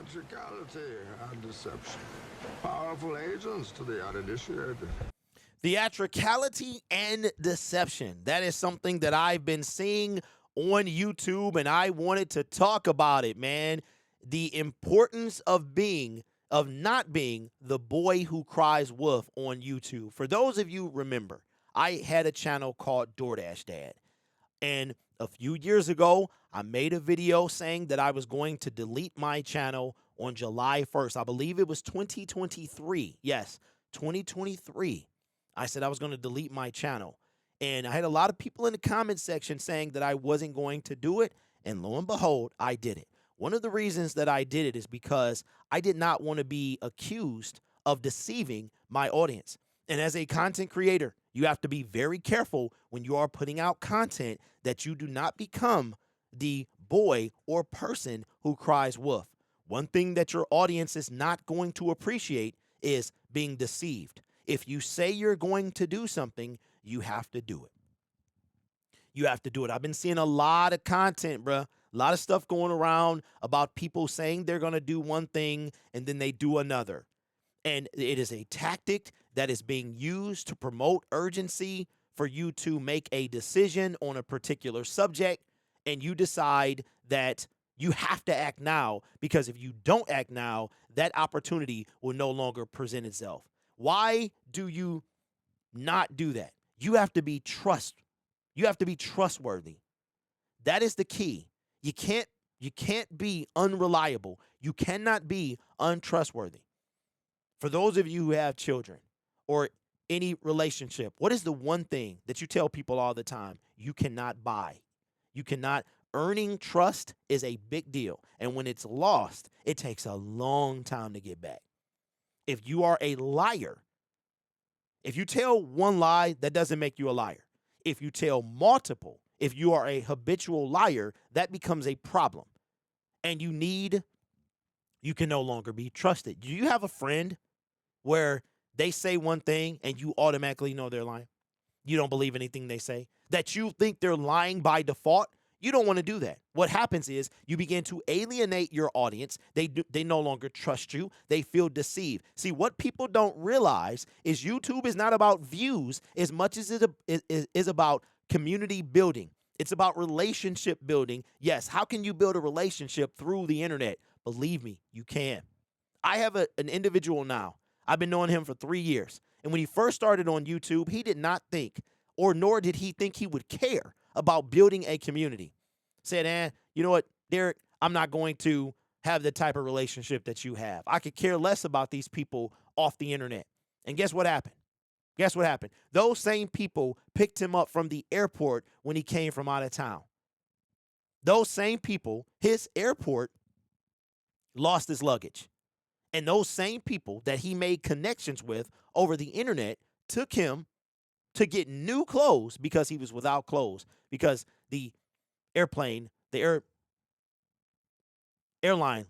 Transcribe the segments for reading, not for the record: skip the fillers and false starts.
Theatricality and deception. Powerful agents to the uninitiated. Theatricality and deception. That is something that I've been seeing on YouTube, and I wanted to talk about it, man. The importance of not being the boy who cries wolf on YouTube. For those of you remember, I had a channel called DoorDash Dad. And a few years ago, I made a video saying that I was going to delete my channel on July 1st. I believe it was 2023. Yes, 2023. I said I was going to delete my channel. And I had a lot of people in the comment section saying that I wasn't going to do it. And lo and behold, I did it. One of the reasons that I did it is because I did not want to be accused of deceiving my audience. And as a content creator, you have to be very careful when you are putting out content that you do not become the boy or person who cries wolf. One thing that your audience is not going to appreciate is being deceived. If you say you're going to do something, you have to do it. You have to do it. I've been seeing a lot of content, bruh. A lot of stuff going around about people saying they're going to do one thing and then they do another. And it is a tactic that is being used to promote urgency for you to make a decision on a particular subject. And you decide that you have to act now, because if you don't act now, that opportunity will no longer present itself. Why do you not do that? You have to be trustworthy. That is the key. You can't be unreliable. You cannot be untrustworthy. For those of you who have children or any relationship, what is the one thing that you tell people all the time you cannot buy? You cannot. Earning trust is a big deal. And when it's lost, it takes a long time to get back. If you are a liar, if you tell one lie, that doesn't make you a liar. If you tell multiple, if you are a habitual liar, that becomes a problem. And you can no longer be trusted. Do you have a friend where they say one thing and you automatically know they're lying? You don't believe anything they say? That you think they're lying by default? You don't want to do that. What happens is you begin to alienate your audience. They no longer trust you. They feel deceived. See, what people don't realize is YouTube is not about views as much as it is about community building. It's about relationship building. Yes, how can you build a relationship through the internet? Believe me, you can. I have an individual now. I've been knowing him for 3 years. And when he first started on YouTube, he did not think, or nor did he think he would care about building a community. Said, you know what, Derek, I'm not going to have the type of relationship that you have. I could care less about these people off the internet. And guess what happened? Guess what happened? Those same people picked him up from the airport when he came from out of town. Those same people, his airport lost his luggage. And those same people that he made connections with over the internet took him to get new clothes because he was without clothes, because the airline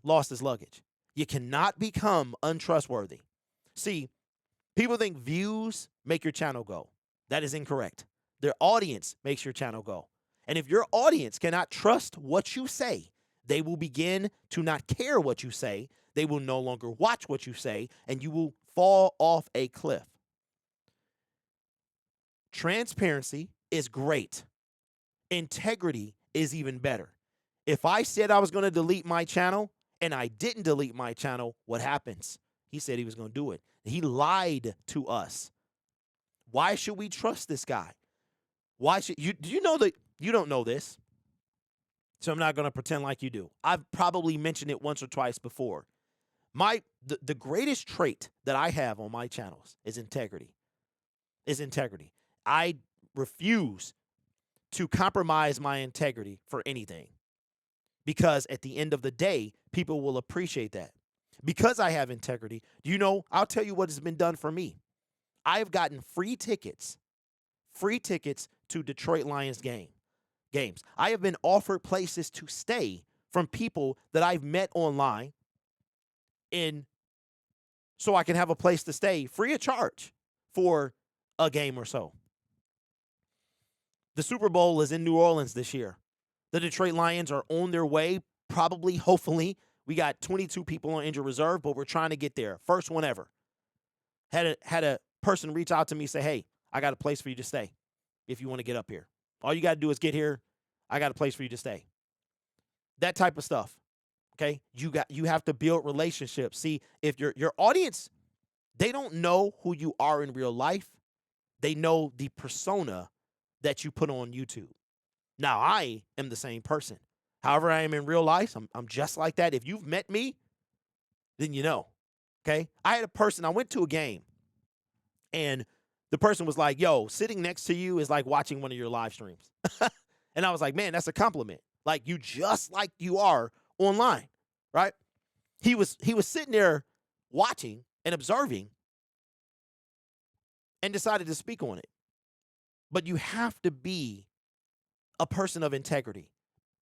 lost his luggage. You cannot become untrustworthy. See, people think views make your channel go. That is incorrect. Their audience makes your channel go. And if your audience cannot trust what you say, they will begin to not care what you say. They will no longer watch what you say, and you will fall off a cliff. Transparency is great. Integrity is even better. If I said I was going to delete my channel and I didn't delete my channel, what happens? He said he was going to do it. He lied to us. Why should we trust this guy? Why should you? Do you know that you don't know this? So I'm not going to pretend like you do. I've probably mentioned it once or twice before. The greatest trait that I have on my channels is integrity. I refuse to compromise my integrity for anything, because at the end of the day, people will appreciate that. Because I have integrity, do you know, I'll tell you what has been done for me. I've gotten free tickets to Detroit Lions games. I have been offered places to stay from people that I've met online, so I can have a place to stay free of charge for a game or so. The Super Bowl is in New Orleans this year. The Detroit Lions are on their way, probably, hopefully. We got 22 people on injured reserve, but we're trying to get there. First one ever. Had a person reach out to me, say, hey, I got a place for you to stay if you want to get up here. All you got to do is get here. I got a place for you to stay. That type of stuff. Okay? You have to build relationships. See, if your audience, they don't know who you are in real life. They know the persona that you put on YouTube. Now, I am the same person. However I am in real life, I'm just like that. If you've met me, then you know. Okay? I had a person, I went to a game, and the person was like, yo, sitting next to you is like watching one of your live streams. And I was like, man, that's a compliment. Like, you just like you are online, right? He was sitting there watching and observing and decided to speak on it. But you have to be a person of integrity.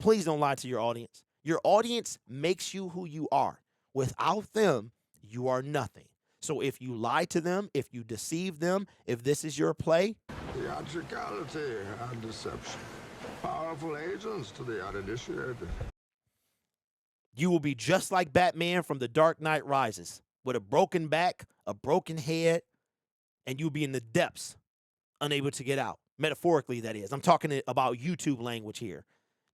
Please don't lie to your audience. Your audience makes you who you are. Without them, you are nothing. So if you lie to them, if you deceive them, if this is your play, theatricality and deception. Powerful agents to the uninitiated. you will be just like Batman from The Dark Knight Rises, with a broken back, a broken head, and you'll be in the depths, unable to get out. Metaphorically, that is. I'm talking about YouTube language here.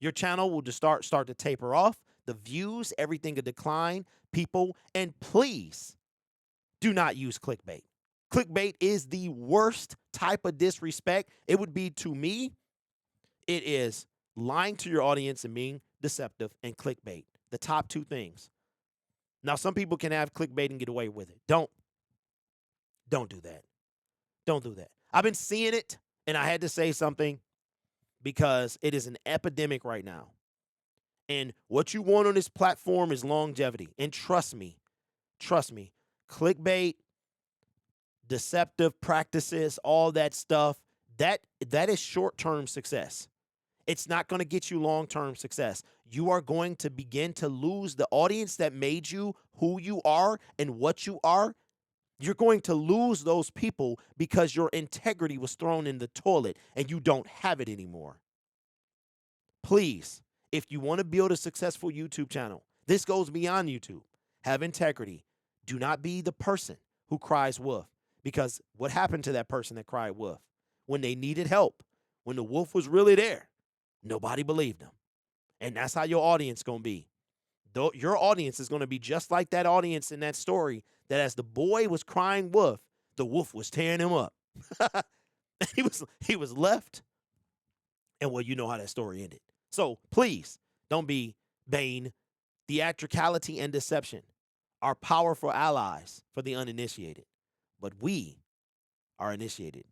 Your channel will just start to taper off. The views, everything will decline. People, and please do not use clickbait. Clickbait is the worst type of disrespect. It would be to me. It is lying to your audience and being deceptive, and clickbait. The top two things. Now, some people can have clickbait and get away with it. Don't do that. Don't do that. I've been seeing it, and I had to say something because it is an epidemic right now. And what you want on this platform is longevity. And trust me, clickbait, deceptive practices, all that stuff, that is short-term success. It's not going to get you long-term success. You are going to begin to lose the audience that made you who you are and what you are. You're going to lose those people because your integrity was thrown in the toilet and you don't have it anymore. Please, if you want to build a successful YouTube channel, this goes beyond YouTube. Have integrity. Do not be the person who cries wolf, because what happened to that person that cried wolf? When they needed help, when the wolf was really there, nobody believed them. And that's how your audience going to be. Your audience is going to be just like that audience in that story, that as the boy was crying wolf, the wolf was tearing him up. he was left. And well, you know how that story ended. So please don't be vain. Theatricality and deception are powerful allies for the uninitiated. But we are initiated.